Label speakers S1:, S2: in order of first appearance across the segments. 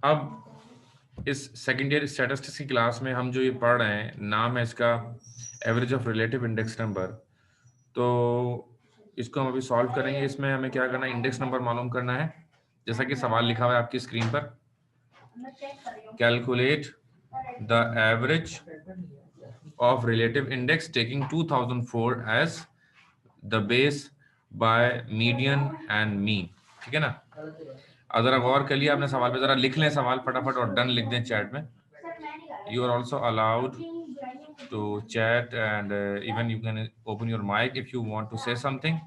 S1: अब इस second year statistics की क्लास में हम जो ये पढ़ रहे हैं, नाम है इसका average of relative index number. तो इसको हम अभी सॉल्व करेंगे। इसमें हमें क्या करना है, इंडेक्स नंबर मालूम करना है, जैसा कि सवाल लिखा हुआ है आपकी स्क्रीन पर। Calculate the average of relative index taking 2004 as the base by median and mean. ठीक है ना। अब जरा गौर कर लिया आपने सवाल पे, जरा लिख लें सवाल फटाफट और डन लिख दें चैट में। You are also allowed to chat and even you can open your mic if you want to say something.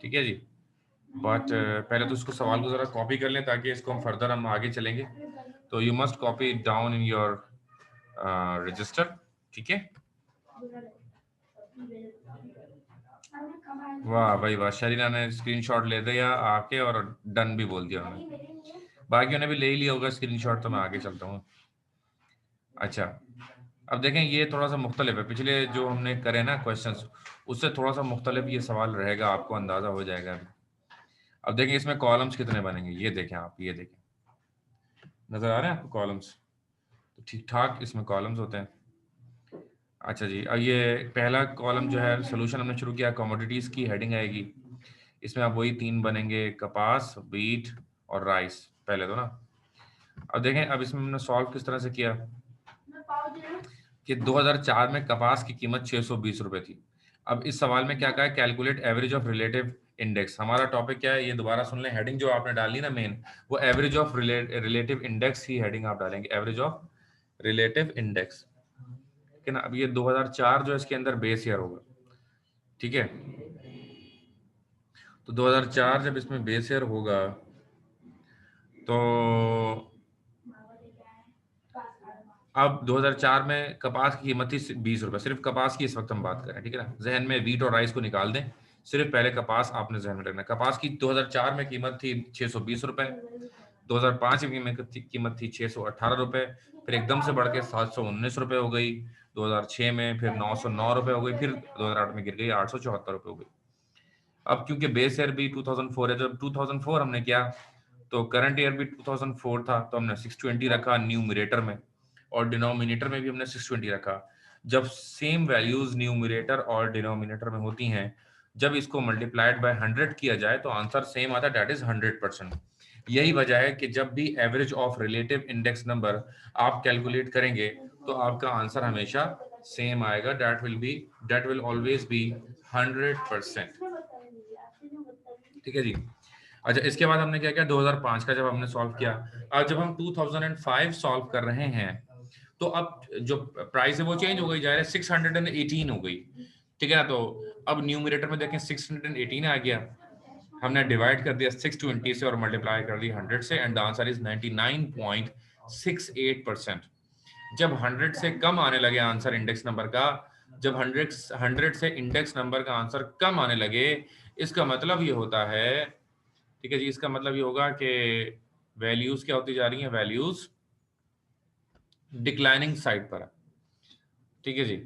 S1: ठीक है जी। बट पहले तो उसको सवाल को जरा कॉपी कर लें ताकि इसको हम फर्दर हम आगे चलेंगे। तो you must copy down in your register. ठीक है। वाह भाई वाह, शरीना ने स्क्रीनशॉट ले दिया आके और डन भी बोल दिया उन्होंने। बाकियों ने भी ले ही लिया होगा स्क्रीनशॉट, तो मैं आगे चलता हूँ। अच्छा, अब देखें ये थोड़ा सा मुख्तलिफ है, पिछले जो हमने करे ना क्वेश्चंस उससे थोड़ा सा मुख्तलिफ ये सवाल रहेगा, आपको अंदाजा हो जाएगा अभी। अब देखें इसमें कॉलम्स कितने बनेंगे, ये देखें आप, ये देखें, नजर आ रहे हैं आपको कॉलम्स? तो ठीक ठाक इसमें कॉलम्स होते हैं। अच्छा जी, अब ये पहला कॉलम जो है सोल्यूशन हमने शुरू किया, कमोडिटीज की हेडिंग आएगी। इसमें अब वही तीन बनेंगे, कपास, बीट और राइस, पहले तो ना। अब देखें अब इसमें हमने सॉल्व किस तरह से किया कि 2004 में कपास की कीमत 620 रुपए थी। अब इस सवाल में क्या कहा है, calculate average of relative index. हमारा टॉपिक क्या है ये दोबारा सुन लें, हेडिंग जो आपने डाली ना मेन, वो average of relative index he heading आप डालेंगे, एवरेज ऑफ रिलेटिव इंडेक्स। ठीक है ना। अब ये 2004 जो है इसके अंदर बेस ईयर होगा। ठीक है, तो 2004 जब इसमें बेस ईयर होगा तो अब 2004 में कपास की कीमत थी 20 रुपए, सिर्फ कपास की इस वक्त हम बात करें। ठीक है ना, जहन में वीट और राइस को निकाल दें, सिर्फ पहले कपास आपने जहन में रखना है। कपास की 2004 में कीमत थी 620 रुपए, 2005 में कीमत थी 618 रुपए, फिर एकदम से बढ़ के 719 रुपए हो गई 2006 में, फिर 909 रुपए हो गई, फिर 2008 में गिर गई 874 रुपए हो गई। अब क्योंकि बेस ईयर भी 2004 है, जब 2004 हमने किया तो करंट ईयर भी 2004 था, तो हमने 620 रखा न्यूमरेटर में, और डिनोमिनेटर में भी हमने 620 रखा। जब सेम वैल्यूज न्यूमरेटर और डिनोमिनेटर में होती हैं, जब इसको मल्टीप्लाइड बाय 100 किया जाए तो आंसर सेम आता है, डेट इज 100%। यही वजह है कि जब भी average of relative index number आप कैलकुलेट करेंगे तो आपका आंसर हमेशा सेम आएगा, दैट विल ऑलवेज बी 100%। ठीक है जी। अच्छा, इसके बाद हमने क्या किया, 2005 का जब हमने सॉल्व किया, अब जब हम 2005 सॉल्व कर रहे हैं तो अब जो प्राइस है वो चेंज हो गई, जा रहा है 618 हो गई। ठीक है ना, तो अब न्यूमरेटर में देखें 618 आ गया, हमने डिवाइड कर दिया 620 से और मल्टीप्लाई कर दिया 100 से, एंड द आंसर इज 99.68%। जब 100 से कम आने लगे आंसर इंडेक्स नंबर का, जब 100 से इंडेक्स नंबर का आंसर कम आने लगे, इसका मतलब ये होता है, ठीक है जी, इसका मतलब ये होगा कि वैल्यूज क्या होती जा रही हैं, वैल्यूज डिक्लाइनिंग साइड पर है। ठीक है जी,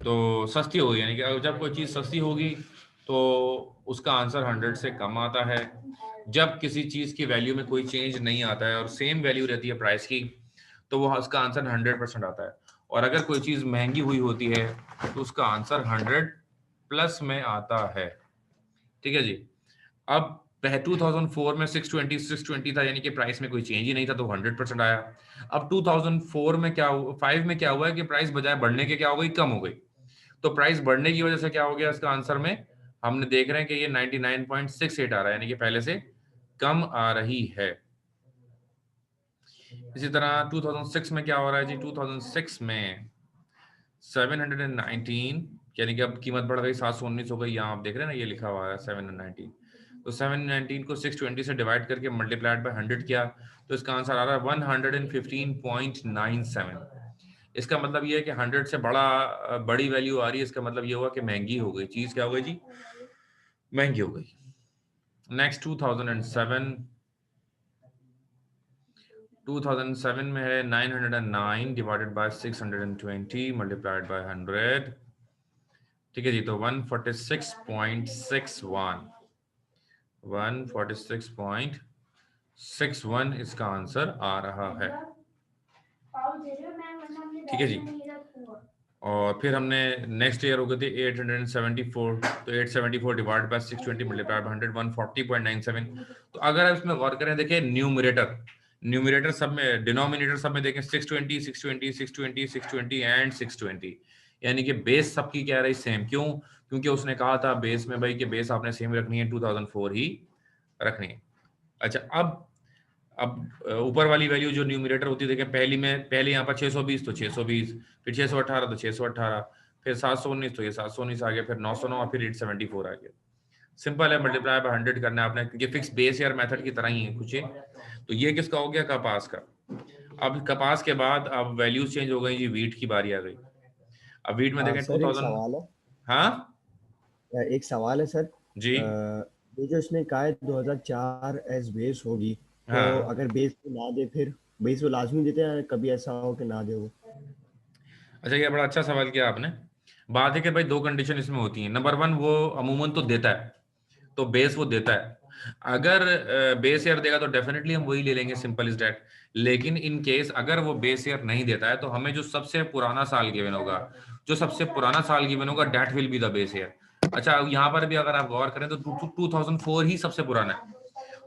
S1: तो सस्ती होगी, यानी कि जब कोई चीज सस्ती होगी तो उसका आंसर 100 से कम आता है। जब किसी चीज की वैल्यू में कोई चेंज नहीं आता है और सेम वैल्यू रहती है प्राइस की, तो वो उसका आंसर 100% आता है। और अगर कोई चीज महंगी हुई होती है तो उसका आंसर 100 प्लस में आता है। ठीक है जी। अब 2004 में 620 था, यानी कि प्राइस में कोई चेंज ही नहीं था, तो 100% आया। अब 2004 में क्या हुआ, 5 में क्या हुआ है कि प्राइस बजाय बढ़ने के क्या हो गई, कम हो गई। तो प्राइस बढ़ने की वजह से क्या हो गया इसका आंसर में, हमने देख रहे हैं कि ये 99.68 आ रहा है, यानी कि पहले से कम आ रही है। इसी तरह 2006 में क्या हो रहा है जी, 2006 में 719, यानी कि अब कीमत बढ़ गई 719 हो गई, यहाँ आप देख रहे हैं ना ये लिखा हुआ है 719। तो 719 को 620 से डिवाइड करके मल्टीप्लाइड बाय 100 किया तो इसका आंसर आ रहा है 115.97। इसका मतलब ये है कि 100 से बड़ी वैल्यू आ रही है, इसका मतलब ये हुआ कि महंगी हो गई चीज, क्या हो गई जी, महंगी हो गई। नेक्स्ट 2007 में है 909 डिवाइडेड बाय 620 मल्टीप्लाइड बाय 100। ठीक है जी, तो 146.61, 146.61 61 इसका आंसर आ रहा है। ठीक है जी। और फिर हमने नेक्स्ट ईयर हो गए थे 874, तो 874 डिवाइड बाय 620 मल्टीप्लाई बाय 100 140.97। तो अगर आप इसमें गौर करें, देखिए न्यूमरेटर सब में, डिनोमिनेटर सब में देखें 620 620 620 620 एंड 620, यानी कि बेस सबकी क्या रही, सेम। क्यों? क्योंकि उसने कहा था बेस में भाई कि बेस आपने सेम रखनी है, 2004 ही रखनी है। अच्छा, अब ऊपर वाली वैल्यू जो न्यूमरेटर होती है, देखें पहले यहाँ पर 620 तो 620, फिर 618 तो 618, फिर 719 तो ये 719 आ गया, फिर 909, फिर 874 आ गया। सिंपल है, मल्टीप्लाई बाय 100 करना है आपने, क्योंकि फिक्स बेस ईयर मेथड की तरह ही है कुछ ये। तो ये किसका हो गया? कपास का। अब कपास के बाद अब वैल्यूज चेंज हो गई जी, वीट की बारी आ गई। अब वीट में देखें
S2: सर एक
S1: 2000।
S2: सवाल है।
S1: हाँ
S2: एक सवाल है सर।
S1: जी।
S2: ये जो इसने कहा है 2004 एज बेस होगी, तो
S1: हाँ,
S2: अगर बेस को ना दे, फिर बेस को लाजमी देते हैं, कभी ऐसा हो कि ना दे वो?
S1: अच्छा, ये बड़ा अच्छा सवाल किया आपने। बात है कि भाई दो कंडीशन इसमें होती हैं। नंबर वन, वो अमूमन तो देता है, तो बेस वो देता है। अगर बेस ईयर देगा तो डेफिनेटली हम वही ले लेंगे, सिंपल इज दैट। लेकिन इन केस अगर वो बेस ईयर नहीं देता है, तो हमें जो सबसे पुराना साल गिवन होगा, जो सबसे पुराना साल गिवन होगा, that will be the base year. अच्छा, यहाँ पर भी अगर आप गौर करें तो 2004 ही सबसे पुराना है।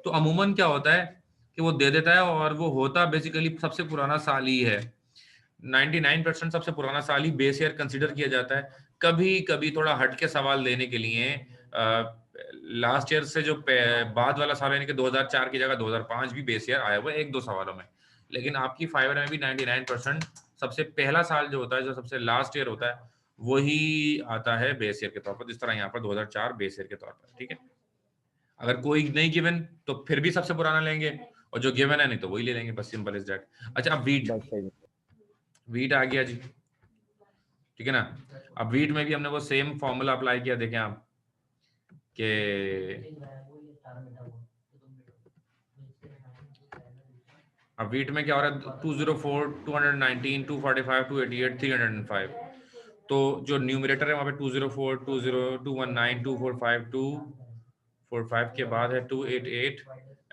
S1: तो अमूमन क्या होता है कि वो दे देता है, और वो होता बेसिकली सबसे पुराना साल ही है। 99% सबसे पुराना साल ही बेस ईयर कंसिडर किया जाता है। कभी कभी थोड़ा हट के सवाल देने के लिए लास्ट ईयर से जो बाद वाला साल, यानी कि 2004 की जगह 2005 भी बेस ईयर आया हुआ है एक दो सवालों में। लेकिन आपकी फाइवर में भी 99% सबसे पहला साल जो होता है, जो सबसे लास्ट ईयर होता है, वही आता है बेस ईयर के तौर पर। जिस तरह यहाँ पर 2004 बेस ईयर के तौर पर। ठीक है, अगर कोई नहीं गिवन तो फिर भी सबसे पुराना लेंगे, और जो गिवन है नहीं तो वही ले लेंगे, बस सिंपल इज दैट। अच्छा, अब वीट
S2: बस सही।
S1: वीट आ गया जी। ठीक है ना। अब वीट में भी हमने वो सेम फॉर्मूला अप्लाई किया, देखें आप कि अब वीट में क्या हो रहा है, 204 219 245 288 305। तो जो न्यूमरेटर है वहां पे 204 20 219 245 245 के बाद है 288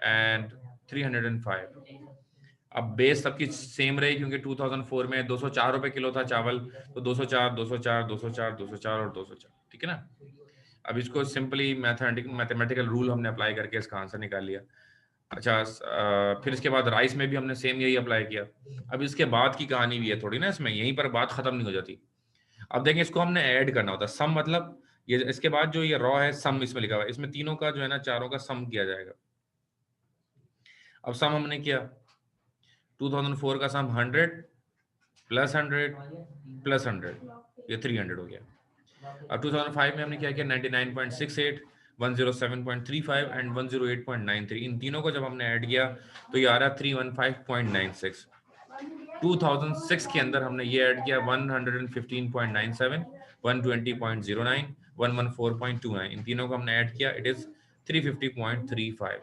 S1: एंड 305। अब बेस सबकी सेम रही, क्योंकि 2004 में 204 रुपए किलो था चावल, तो 204 204 204 204 और 204। ठीक है ना। अब इसको सिंपली मैथमेटिकल रूल हमने अप्लाई करके इसका आंसर निकाल लिया। अच्छा, फिर इसके बाद राइस में भी हमने सेम यही अप्लाई किया। अब इसके बाद की कहानी भी है थोड़ी ना, इसमें यहीं पर बात खत्म नहीं हो जाती। अब देखें, इसको हमने ऐड करना होता है, सम मतलब ये इसके बाद जो ये रॉ है, सम इसमें लिखा हुआ है, इसमें तीनों का जो है ना, चारों का सम किया जाएगा। अब सम हमने किया, 2004 का सम 100 प्लस 100 प्लस 100, ये 300 हो गया। अब 2005 में हमने क्या किया, 99.68 107.35 एंड 108.93, इन तीनों को जब हमने ऐड किया तो ये आ रहा 315.96। 2006 के अंदर हमने ये ऐड किया 115.97 120.09 114.29, इन तीनों को हमने ऐड किया, इट इज 350.35।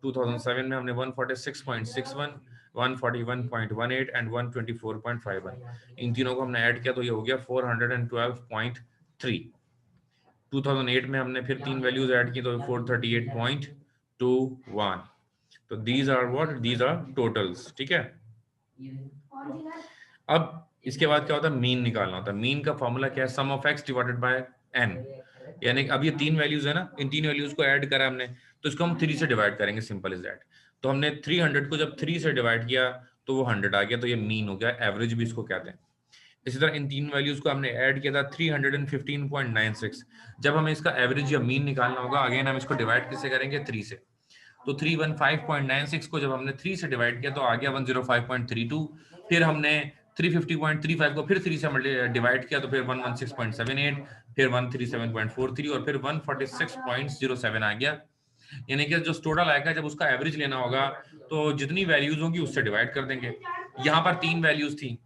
S1: 2007 में हमने 146.61 141.18 एंड 124.51, इन तीनों को हमने ऐड किया तो ये हो गया 412.3। 2008 में हमने फिर तीन वैल्यूज ऐड की तो 438.21। तो these are what, these are totals. ठीक है। अब इसके बाद क्या होता है, मीन निकालना होता है। मीन का फॉर्मूला क्या है, sum of X divided by N. यानी अब ये तीन वैल्यूज है ना, इन तीन वैल्यूज को ऐड करा हमने, तो इसको हम 3 से डिवाइड करेंगे, सिंपल इज दैट। तो हमने 300 को जब 3 से डिवाइड किया तो वो 100 आ गया, तो ये मीन हो गया, एवरेज भी इसको कहते हैं। इसी तरह इन तीन वैल्यूज को हमने ऐड किया था 315.96। जब हमें इसका एवरेज या मीन निकालना होगा, अगेन हम इसको डिवाइड किससे करेंगे, 3 से। तो 315.96 को जब हमने 3 से डिवाइड किया तो आ गया 105.32। फिर हमने 350.35 को फिर 3 से डिवाइड किया तो फिर 116.78, फिर 137.43 और फिर 146.07 आ गया। यानी कि जो टोटल आएगा, जब उसका एवरेज लेना होगा तो जितनी वैल्यूज होंगी उससे डिवाइड कर देंगे। यहाँ पर तीन वैल्यूज थी,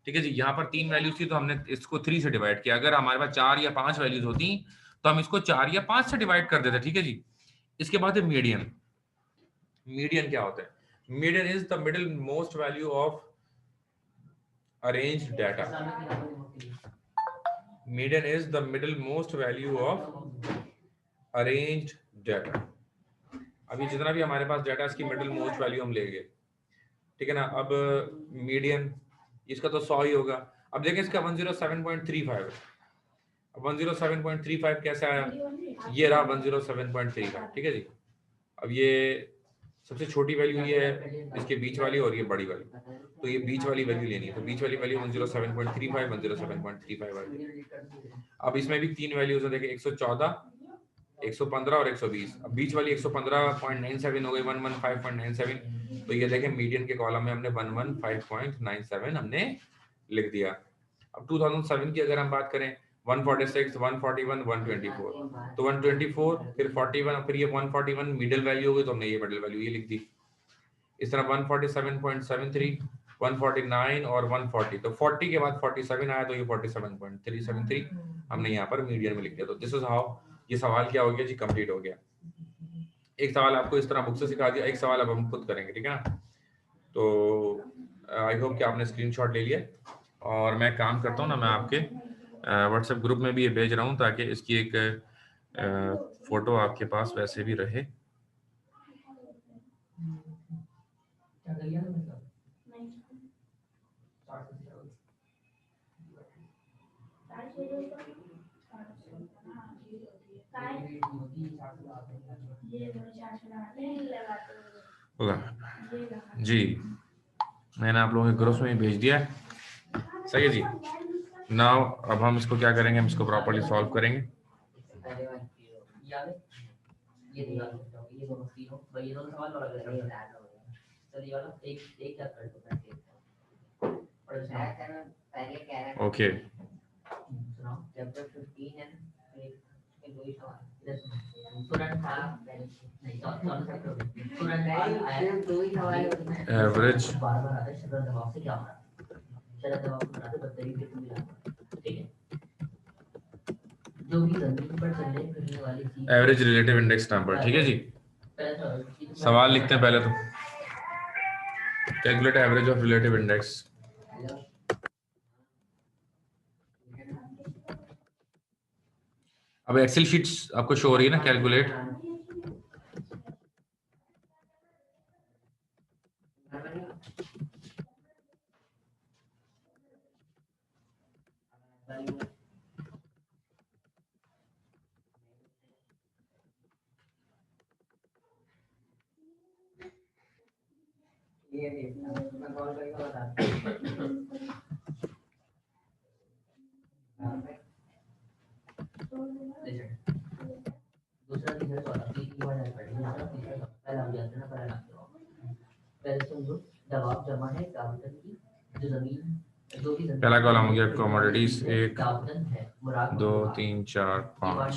S1: ठीक है जी, यहाँ पर तीन वैल्यूज थी तो हमने इसको 3 से डिवाइड किया। अगर हमारे पास 4 या 5 वैल्यूज होती तो हम इसको 4 या 5 से डिवाइड कर देते। ठीक है जी। इसके बाद है मीडियन। मीडियन क्या होता है, median is the middle most value of arranged data. Median is the middle most value of arranged data. अभी जितना भी हमारे पास डाटा इसकी मिडिल मोस्ट वैल्यू हम लेंगे, ठीक है ना। अब मीडियन इसका तो 100 ही होगा। अब देखें इसका 107.35 है। 107.35 कैसे आया, ये रहा 107.35, ठीक है जी। अब ये सबसे छोटी वैल्यू ये है, इसके बीच वाली और ये बड़ी वाली, तो ये बीच वाली वैल्यू लेनी है, तो बीच वाली वैल्यू 107.35 107.35 वाली। अब इसमें भी 3 वैल्यूज है, देखिए 114, 115 और 120। अब बीच वाली 115.97 हो गई 115.97, तो ये देखें मीडियन के कॉलम में हमने 115.97 हमने लिख दिया। अब 2007 की अगर हम बात करें, 146, 141, 124, तो 124 फिर 41 फिर ये 141 मिडिल वैल्यू हो गई, तो हमने ये मिडिल वैल्यू ये लिख दी। इस तरह 147.73, 149 और 140, तो 40 के बाद 47 आया, तो ये 47.373 हमने यहाँ पर मीडियन में लिख दिया। तो दिस इज हाउ ये सवाल क्या हो गया जी, कंप्लीट हो गया। एक सवाल आपको इस तरह बुक से सिखा दिया, एक सवाल अब हम खुद करेंगे, ठीक है ना। तो आई होप कि आपने स्क्रीनशॉट ले लिया, और मैं काम करता हूँ ना, मैं आपके व्हाट्सएप ग्रुप में भी ये भेज रहा हूँ ताकि इसकी एक फोटो आपके पास वैसे भी रहे। जी मैंने आप लोगों के ग्रुप में भेज दिया, सही है जी। नाउ अब हम इसको क्या करेंगे, हम इसको प्रॉपर्ली सॉल्व करेंगे। Okay average average relative index number, ठीक है जी। सवाल लिखते हैं पहले तो, calculate average of relative index. अब एक्सेल शीट्स आपको शो हो रही है ना, कैलकुलेट पहला कॉलम हो गया कमोडिटीज 1 2 3 4 5।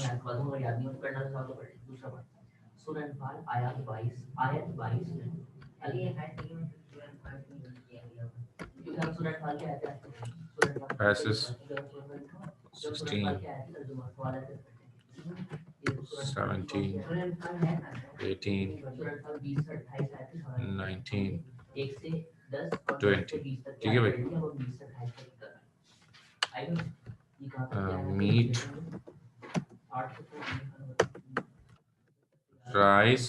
S1: पैसेस 16 17 18 19 20, ठीक है भाई। मीट राइस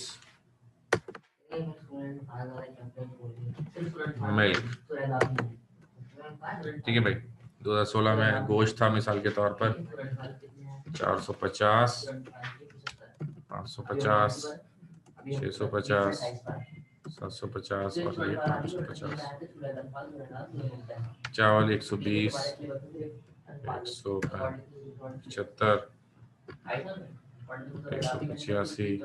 S1: मिल्क, ठीक है भाई। 2016 में गोश्त था मिसाल के तौर पर 450, 550, 650, 750 और ये 550। चावल 120, 175, 185,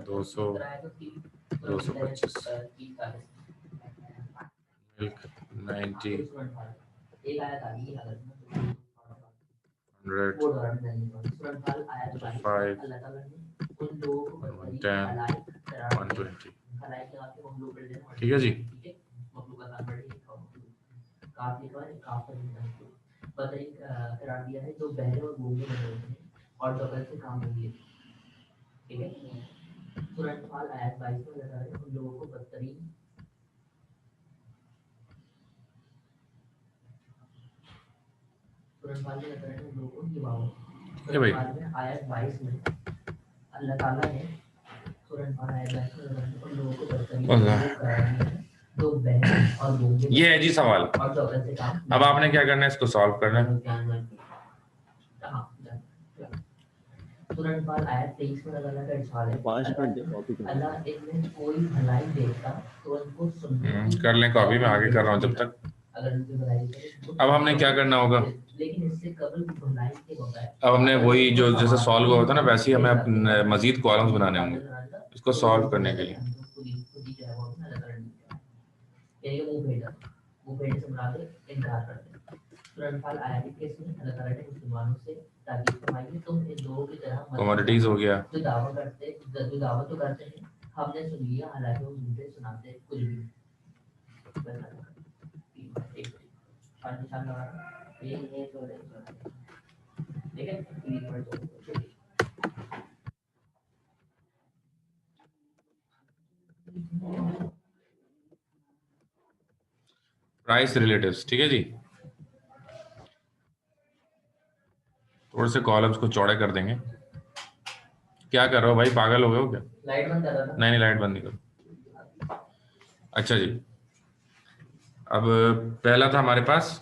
S1: 200, 225, मिल्क 90, 100, 5, 110, 120, ठीक है जी। भाई ये है जी सवाल। अब आपने क्या करना है, इसको सॉल्व करना है।
S2: तुरंत बाद आया 23 मिनट अलग का इरशाद है 5 मिनट दे कॉपी कर
S1: अल्लाह इनमें कोई भलाई देखता तो उनको सुनने कर लें कॉपी, मैं आगे कर रहा हूँ जब तक। अगर उनकी भलाई करे अब हमने क्या करना होगा, लेकिन इससे कबल की भलाई के बगैर अब हमने वही जो जैसे सॉल्व हुआ होता है ना, वैसे ही हमें मजीद कॉलम्स बनाने होंगे इसको सॉल्व करने के लिए। कमोडिटीज हो गया, जो दावा तो करते हैं हमने सुन लिया, हालांकि वो झूठे सुनाते कुछ भी। प्राइस रिलेटिव्स, ठीक है जी। थोड़े से कॉलम्स को चौड़े कर देंगे। क्या कर रहे हो भाई, पागल हो गए हो क्या? लाइट बंद कर रहा था। नहीं, लाइट बंद नहीं करो। अच्छा जी, अब पहला था हमारे पास,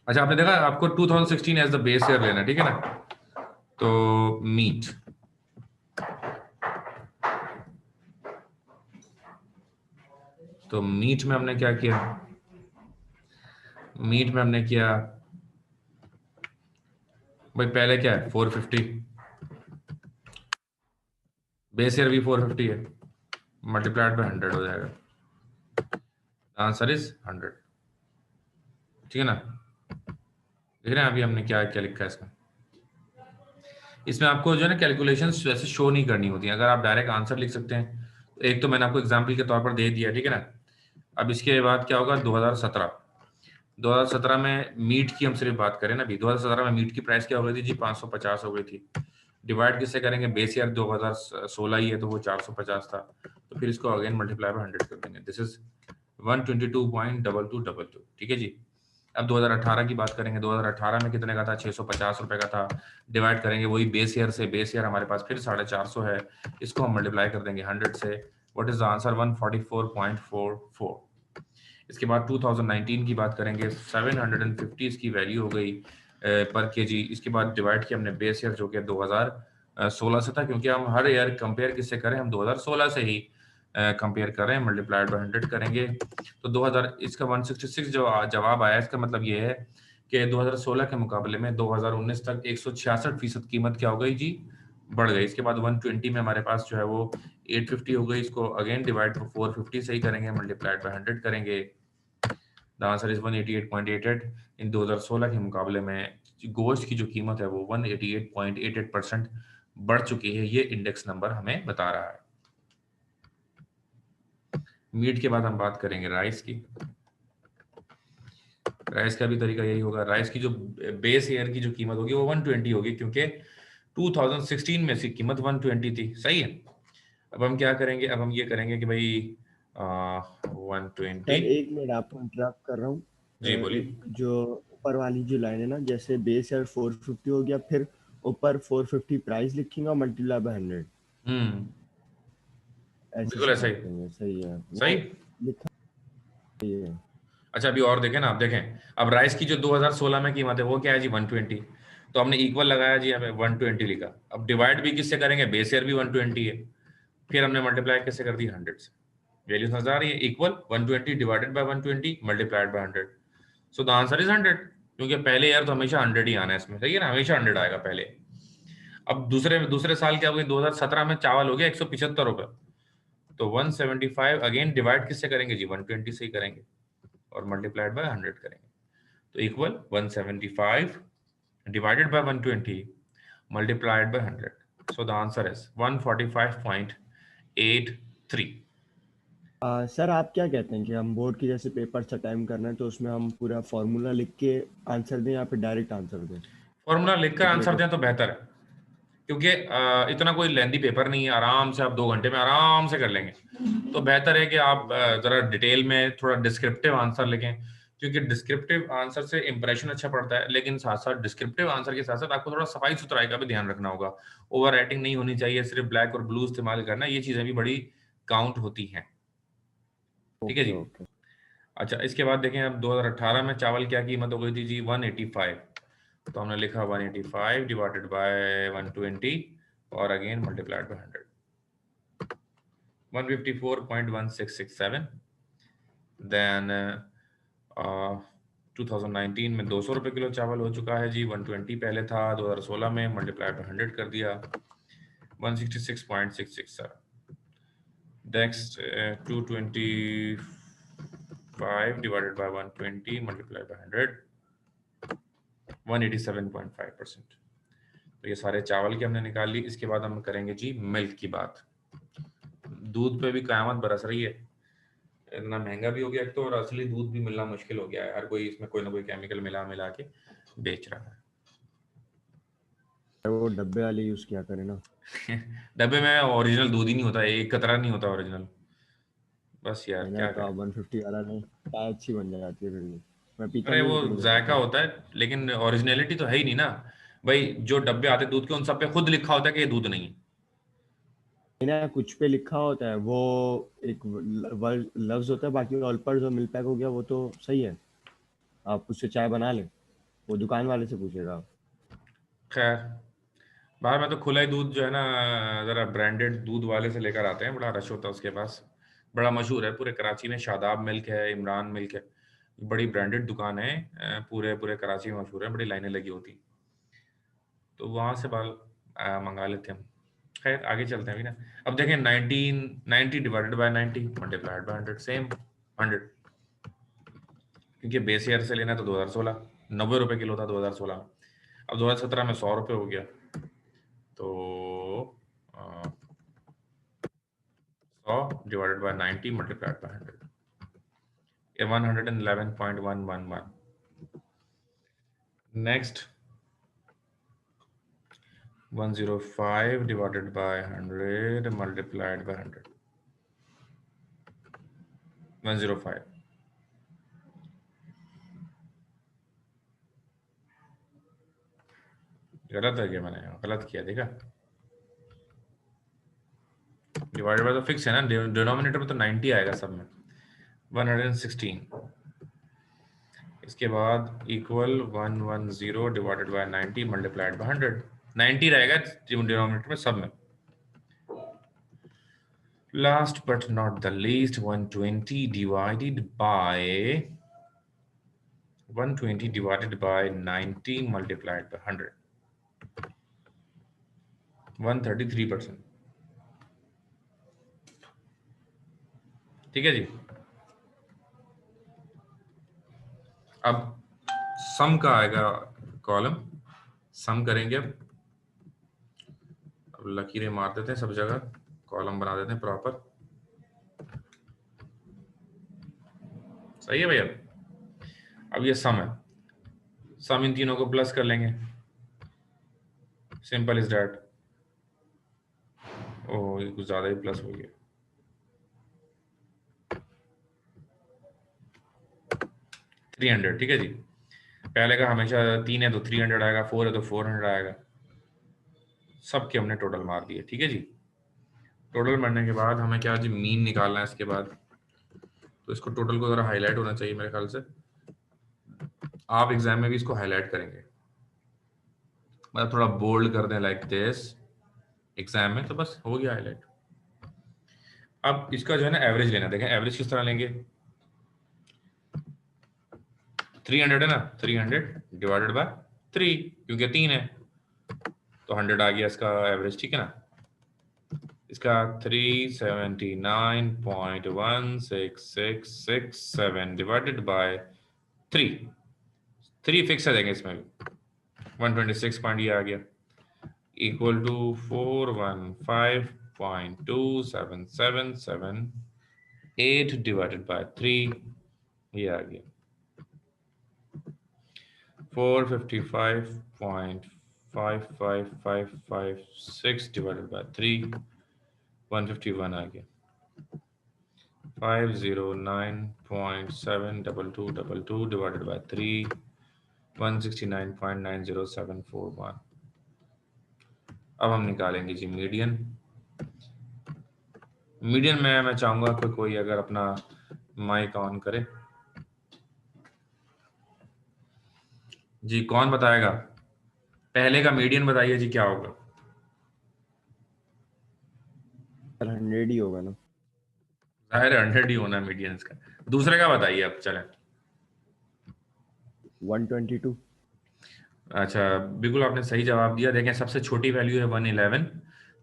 S1: अच्छा आपने देखा आपको 2016 एज द बेस ईयर लेना, ठीक है ना। तो मीट, तो मीट में हमने क्या किया, मीट में हमने किया भाई, पहले क्या है 450, बेस ईयर भी 450 है, मल्टीप्लाइड बाय 100 हो जाएगा, आंसर इज 100, ठीक है ना। देख रहे हैं अभी हमने क्या क्या लिखा है इसमें। इसमें आपको जो है ना कैलकुलेशंस वैसे शो नहीं करनी होती, अगर आप डायरेक्ट आंसर लिख सकते हैं। तो एक तो मैंने आपको एग्जांपल के तौर पर दे दिया, ठीक है ना। अब इसके बाद क्या होगा, 2017 में मीट की हम सिर्फ बात करें ना, अभी 2017 में मीट की प्राइस क्या हो गई थी जी, 550 हो गई थी। डिवाइड किससे करेंगे, बेस ईयर 2016 ही है तो वो 450 था, तो फिर इसको अगेन मल्टीप्लाई बाय 100 कर देंगे, दिस इज 122.2222, ठीक है जी। अब 2018 की बात करेंगे, 2018 में कितने का था, 650 रुपए का था। डिवाइड करेंगे वही बेस ईयर से, बेस ईयर हमारे पास फिर 450 है, इसको हम मल्टीप्लाई कर देंगे 100 से, व्हाट इज द आंसर, 144.44। इसके बाद 2019 की बात करेंगे, 750 इसकी वैल्यू हो गई पर केजी। इसके बाद डिवाइड किया हमने बेस ईयर जो कि 2016 से था, क्योंकि हम हर ईयर कंपेयर किससे करें, हम 2016 से ही कंपेयर करें, मल्टीप्लाइड बाय 100 करेंगे तो 2000, इसका 166 जो जवाब आया, इसका मतलब ये है कि 2016 के मुकाबले में 2019 तक 166% कीमत क्या हो गई जी, बढ़ गई। इसके बाद 120 में हमारे पास जो है वो 850 हो गई, इसको अगेन डिवाइड 450 से ही करेंगे, मल्टीप्लाइड बाय 100 करेंगे, द आंसर इज 188.88। इन 2016 के मुकाबले में गोश्त की जो कीमत है वो 188.88% बढ़ चुकी है, ये इंडेक्स नंबर हमें बता रहा है। मीट के बाद हम बात करेंगे राइस की। राइस का भी तरीका यही होगा, राइस की जो बेस ईयर की जो कीमत होगी वो 120 होगी, क्योंकि 2016 में इसकी कीमत 120 थी, सही है। अब हम क्या करेंगे, अब हम ये करेंगे कि भाई 120।
S2: सर एक मिनट आपको इंटरप्ट कर रहा हूँ,
S1: जी बोलिए।
S2: एक जो ऊपर वाली जो लाइन है ना, जैसे बेस ईयर 450 हो गया, फिर ऊपर 450 प्राइस लिखेंगे और मल्टीप्लाई बाय 100, ऐसे
S1: बिल्कुल ऐसा ही,
S2: करेंगे, सही है
S1: सही
S2: वो लिखा है।
S1: अच्छा अभी और देखें ना, आप देखें अब राइस की जो 2016 में कीमत है वो क्या है जी, 120, तो हमने इक्वल लगाया जी, हमें 120 लिखा। अब डिवाइड भी किससे करेंगे, बेस ईयर भी 120 है, फिर हमने मल्टीप्लाई किससे कर दी, 100 से। वैल्यू नजर आ रही है, equal 120 divided by 120 multiplied by 100, so the answer is 100, क्योंकि पहले ईयर तो हमेशा 100 ही आना है इसमें, सही है ना, हमेशा 100 आएगा पहले। अब दूसरे साल क्या हो गया, 2017 में चावल हो गया 175 रुपए, तो 175 अगेन डिवाइड किससे करेंगे जी, 120 से ही करेंगे और मल्टीप्लाइड बाय 100 करेंगे, तो equal 175 divided by 120 multiplied by 100, so the answer is 145.83।
S2: Sir आप क्या कहते हैं कि हम बोर्ड की जैसे पेपर से टाइम करना है तो उसमें हम पूरा फॉर्मूला लिख के आंसर दें या फिर डायरेक्ट आंसर दें?
S1: फॉर्मूला लिखकर आंसर दें तो बेहतर है, क्योंकि इतना कोई लेंदी पेपर नहीं है, आराम से आप 2 घंटे में आराम से कर लेंगे। तो बेहतर है कि आप जरा डिटेल में थोड़ा डिस्क्रिप्टिव आंसर लिखें, क्योंकि डिस्क्रिप्टिव आंसर से इंप्रेशन अच्छा पड़ता है, लेकिन साथ साथ डिस्क्रिप्टिव आंसर के साथ साथ आपको थोड़ा सफाई सुथराई का भी ध्यान रखना होगा। ओवर राइटिंग नहीं होनी चाहिए, सिर्फ ब्लैक और ब्लू इस्तेमाल करना, ये चीजें भी बड़ी काउंट होती हैं। ठीक है
S2: ओके
S1: जी।
S2: ओके।
S1: अच्छा, इसके बाद देखें अब 2018 में चावल क्या कीमत हो गई थी जी? 185। तो हमने लिखा 185 डिवाइडेड बाय 120 और अगेन मल्टीप्लाइड बाय 100, 154.1667। देन 2019 में 200 रुपये किलो चावल हो चुका है जी। 120 पहले था 2016 में, मल्टीप्लाइड बाय 100 कर दिया, 166.667। Next 225 divided by 120 multiplied by 100, 187.5%। तो ये सारे चावल की हमने निकाल ली। इसके बाद हम करेंगे जी मिल्क की बात। दूध पे भी कयामत बरस रही है, इतना महंगा भी हो गया एक तो, और असली दूध भी मिलना मुश्किल हो गया है। हर कोई इसमें कोई ना कोई केमिकल मिला मिला के बेच रहा है।
S2: वो डब्बे वाले यूज किया करें ना।
S1: डब्बे में ओरिजिनल दूध ही नहीं होता, एक कतरा नहीं होता ओरिजिनल। बस यार
S2: मैंने
S1: क्या
S2: तो
S1: करें।
S2: 150 वाला नहीं, चाय अच्छी बन जाती है फिर भी। मैं पीता
S1: अरे
S2: नहीं
S1: वो
S2: हूँ तो मुझे
S1: जायका
S2: पता है।
S1: होता है, लेकिन ओरिजिनलिटी तो है ही नहीं ना भाई। जो डब्बे आते दूध के उन सब पे खुद लिखा होता है कि ये दूध नहीं है।
S2: ना कुछ पे लिखा होता है वो, एक लफ्ज होता है, बाकी ऑल पर जो मिल्क पैक हो गया वो तो सही है। आप उससे चाय बना लें, वो दुकान वाले से पूछेगा।
S1: खैर, बाहर में तो खुला ही दूध जो है ना, जरा ब्रांडेड दूध वाले से लेकर आते हैं, बड़ा रश होता है उसके पास। बड़ा मशहूर है पूरे कराची में, शादाब मिल्क है, इमरान मिल्क है, बड़ी ब्रांडेड दुकान है। पूरे पूरे कराची में मशहूर है, बड़ी लाइनें लगी होती। तो वहां से बाल मंगा लेते हैं हम। खैर आगे चलते हैं अभी ना। अब देखें 1990 divided by 90 multiplied by 100, same 100, क्योंकि बेस ईयर से लेना है। तो 2016 90 रुपए किलो था 2016 में, अब 2017 में 100 रुपये हो गया। तो 100 डिवाइडेड बाय 90 मल्टीप्लाइड बाय 100, ये 111.111। Next 105 divided by 100 multiplied by 100, 105। गलत है क्या? मैंने गलत किया, देखा? डिवाइडेड बाय तो फिक्स है ना, डिनोमिनेटर में तो 90 आएगा सब में, 116। इसके बाद equal 110 divided by 90 multiplied by 100, 90 रहेगा डिनोमिनेटर में सब में। Last but not the least, 120 divided by 90 multiplied by 100, 133%। ठीक है जी। अब सम का आएगा कॉलम, सम करेंगे। अब लकीरें मार देते हैं सब जगह, कॉलम बना देते हैं प्रॉपर। सही है भैया। अब ये सम है, सम इन तीनों को प्लस कर लेंगे, सिंपल इज डैट। ओह ये कुछ ज्यादा ही प्लस हो गया, 300। ठीक है जी। पहले का हमेशा 3 है तो 300 आएगा, 4 है तो 400 आएगा। सबके हमने टोटल मार दिए। ठीक है जी। टोटल मारने के बाद हमें क्या जी मीन निकालना है इसके बाद। तो इसको टोटल को जरा हाईलाइट होना चाहिए मेरे ख्याल से, आप एग्जाम में भी इसको हाईलाइट करेंगे, मतलब थोड़ा बोल्ड कर दें लाइक दिस एग्जाम में, तो बस हो गया हाईलाइट। अब इसका जो है ना एवरेज लेना, देखें एवरेज किस तरह लेंगे। 300 है ना, 300 डिवाइडेड बाय 3, क्योंकि 3 है तो 100 आ गया इसका एवरेज। ठीक है ना। इसका 379.16667 डिवाइडेड बाय 3, 3 फिक्स है देंगे इसमें भी, 126 पॉइंट ये आ गया, इक्वल टू 415.277778 डिवाइडेड बाय 3, ये आ गया 455.55556 डिवाइडेड बाय 3, 151 आ गया। 509.72222 divided by 3, 169.907441। अब हम निकालेंगे जी मीडियन। मीडियन में मैं चाहूंगा कि कोई अगर अपना माइक ऑन करे। जी कौन बताएगा? पहले का मीडियन बताइए जी क्या होगा?
S2: 100 ही होगा ना।
S1: जाहिर है 100 ही होना मीडियन का। दूसरे का बताइए अब चलें।
S2: 122।
S1: अच्छा बिल्कुल आपने सही जवाब दिया। देखें सबसे छोटी वैल्यू है 111,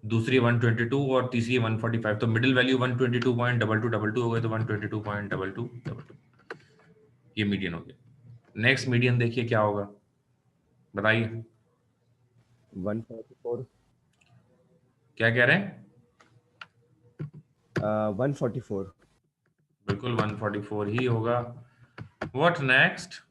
S1: दूसरी 122 और तीसरी 145। तो मिडिल वैल्यू 122.2222 हो गए, तो 122.2222 ये मीडियन हो गया। नेक्स्ट मीडियन देखिए क्या होगा, बताइए।
S2: 144।
S1: क्या कह रहे हैं?
S2: 144।
S1: बिल्कुल 144 ही होगा। What next?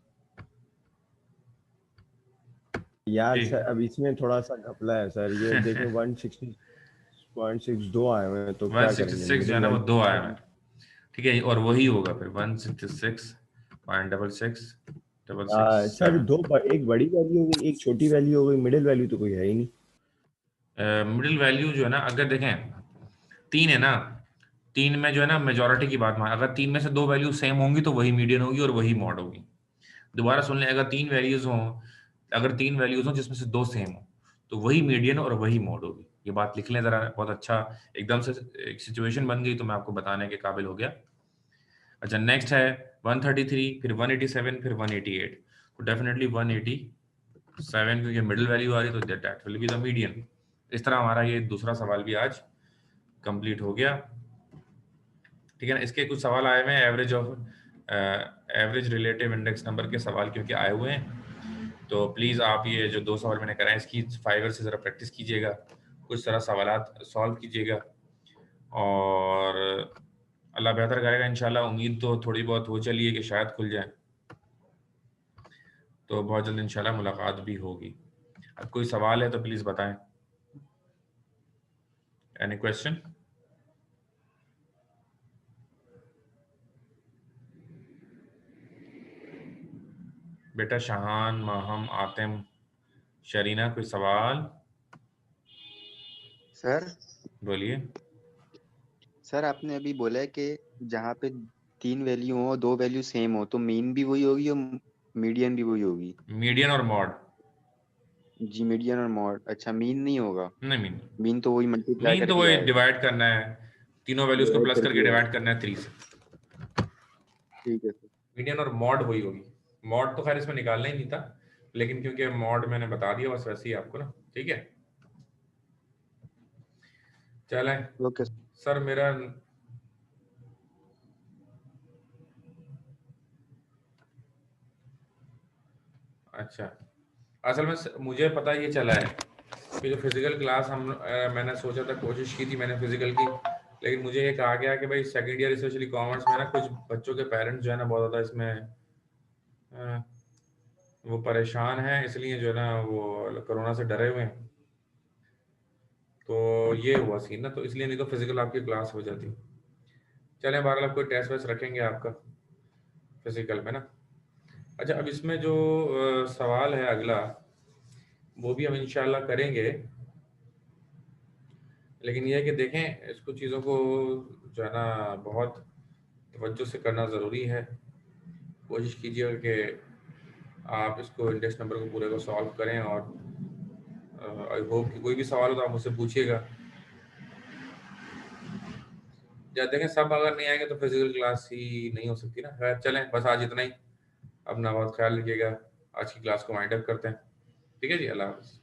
S2: यार
S1: जी
S2: सर अब इसमें थोड़ा सा घपला है सर, ये देखें 160.62 आए हुए हैं, तो क्या करेंगे
S1: 166 जो है
S2: मिडिल
S1: ना वो
S2: वैल्यू?
S1: दो आया है, ठीक है, और वही होगा फिर 166.66
S2: सर एक बड़ी वैल्यू हो गई, एक छोटी वैल्यू हो गई, मिडिल वैल्यू तो कोई है ही नहीं।
S1: मिडिल वैल्यू जो है ना, अगर देखें तीन है ना, तीन में जो है ना मेजोरिटी की बात मान, अगर तीन में से दो वैल्यू सेम होंगी तो वही मीडियन होगी और वही मॉड होगी। दोबारा सुन लें, अगर तीन वैल्यूज हों, अगर तीन वैल्यूज हों जिसमें से दो सेम हो तो वही मीडियन और वही मॉड होगी। ये बात लिख लें जरा, बहुत अच्छा एकदम से एक सिचुएशन बन गई तो मैं आपको बताने के काबिल हो गया। अच्छा नेक्स्ट है 133, फिर 187, फिर 188। तो डेफिनेटली 187 क्योंकि मिडिल वैल्यू आ रही तो that will be the median. इस तरह हमारा ये दूसरा सवाल भी आज कंप्लीट हो गया, ठीक है ना। इसके कुछ सवाल आए हुए हैं एवरेज रिलेटिव इंडेक्स नंबर के सवाल क्योंकि आए हुए हैं, तो प्लीज़ आप ये जो दो सवाल मैंने कराए इसकी फाइवर से ज़रा प्रैक्टिस कीजिएगा, कुछ तरह सवालात सॉल्व कीजिएगा और अल्लाह बेहतर करेगा इंशाल्लाह। उम्मीद तो थोड़ी बहुत हो चली है कि शायद खुल जाए, तो बहुत जल्द इंशाल्लाह मुलाकात भी होगी। अब कोई सवाल है तो प्लीज़ बताएं। Any question? बेटा शहान, माहम, आतिम, शरीना, कोई सवाल?
S3: सर
S1: बोलिए।
S3: सर आपने अभी बोला है कि जहाँ पे तीन वैल्यू हो, दो वैल्यू सेम हो, तो मीन भी वही होगी और मीडियन भी वही होगी।
S1: मीडियन और मॉड?
S3: जी मीडियन और मॉड। अच्छा मीन नहीं होगा?
S1: नहीं मीन,
S3: मीन तो वही मल्टीप्लाई
S1: मीन तो
S3: करके
S1: वही
S3: आएगा।
S1: डिवाइड करना है, तीनों वैल्यूज को
S3: डिवाइड
S1: प्लस करके
S3: करके आएगा।
S1: डिवाइड करना है 3 से।
S3: ठीक है सर।
S1: मीडियन और मॉड वही होगी। मॉड तो खैर इसमें निकालना ही नहीं था, लेकिन क्योंकि मॉड मैंने बता दिया बस वैसे ही आपको ना, ठीक है। चलें
S3: ओके।
S1: सर मेरा अच्छा, असल में मुझे पता ये चला है कि जो फिजिकल क्लास मैंने सोचा था, कोशिश की थी मैंने फिजिकल की, लेकिन मुझे ये कहा गया कि भाई सेकेंड ईयर स्पेशली कॉमर्स में ना कुछ बच्चों के पेरेंट्स जो है ना बहुत ज़्यादा इसमें वो परेशान हैं, इसलिए जो है ना वो कोरोना से डरे हुए हैं, तो ये हुआ सीन ना, तो इसलिए नहीं तो फिजिकल आपकी क्लास हो जाती। चलें बहरहाल अब कोई टेस्ट वेस्ट रखेंगे आपका फिजिकल में ना। अच्छा अब इसमें जो सवाल है अगला वो भी हम इंशाल्लाह करेंगे, लेकिन ये है कि देखें इसको चीज़ों को जो है ना बहुत तवज्जो से करना ज़रूरी है। कोशिश कीजिएगा कि आप इसको इंडेक्स नंबर को पूरे को सॉल्व करें, और आई होप कि कोई भी सवाल हो तो आप मुझसे पूछिएगा। या देखें सब अगर नहीं आएंगे तो फिजिकल क्लास ही नहीं हो सकती ना। खैर चलें बस आज इतना ही, अपना बहुत ख्याल रखिएगा। आज की क्लास को वाइंड अप करते हैं, ठीक है जी, अल्लाह हाफ़िज़।